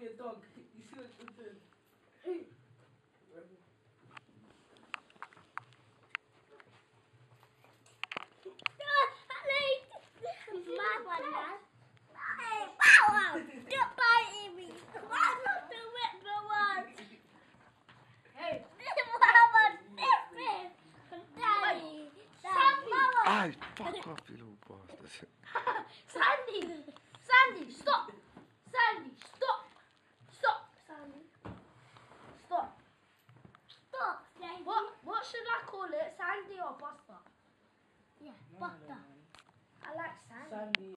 me a dog. You see what you're doing? Hey. My one now. Hey, wow! Stop biting me. Why not do it for once? Hey. Mama, different. Daddy. Ah, fuck off, you little bastard. Sandy. Sandy, stop. Sandy, stop. Stop, Sandy. Stop. Stop, Sandy. What should I call it? Sandy or Buster? Yeah, Buster.